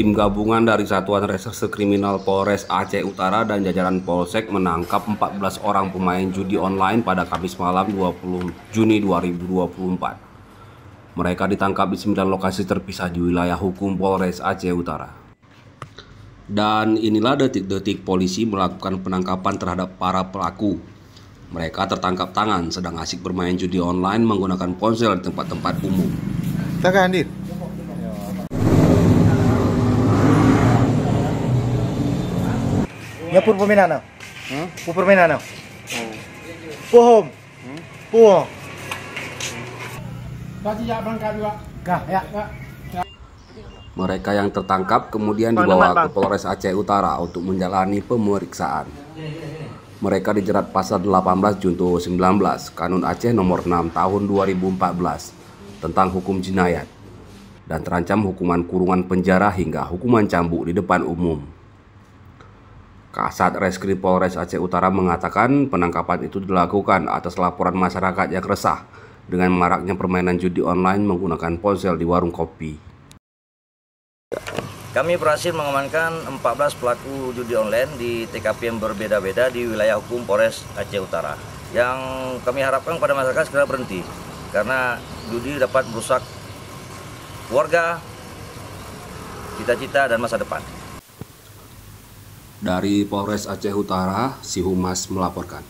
Tim gabungan dari Satuan Reserse Kriminal Polres Aceh Utara dan jajaran Polsek menangkap 14 orang pemain judi online pada Kamis malam 20 Juni 2024. Mereka ditangkap di 9 lokasi terpisah di wilayah hukum Polres Aceh Utara. Dan inilah detik-detik polisi melakukan penangkapan terhadap para pelaku. Mereka tertangkap tangan sedang asik bermain judi online menggunakan ponsel di tempat-tempat umum. Takkan hadir. Ya pur permainan nào? Pur permainan nào? Puhum. Puh. Tadi ya berangkat juga. Ya. Mereka yang tertangkap kemudian dibawa ke Polres Aceh Utara untuk menjalani pemeriksaan. Mereka dijerat pasal 18 Junto 19 Kanun Aceh nomor 6 tahun 2014 tentang hukum jinayat dan terancam hukuman kurungan penjara hingga hukuman cambuk di depan umum. Kasat Reskrim Polres Aceh Utara mengatakan penangkapan itu dilakukan atas laporan masyarakat yang resah dengan maraknya permainan judi online menggunakan ponsel di warung kopi. Kami berhasil mengamankan 14 pelaku judi online di TKP yang berbeda-beda di wilayah hukum Polres Aceh Utara. Yang kami harapkan kepada masyarakat segera berhenti karena judi dapat merusak keluarga, cita-cita dan masa depan. Dari Polres Aceh Utara, Si Humas melaporkan.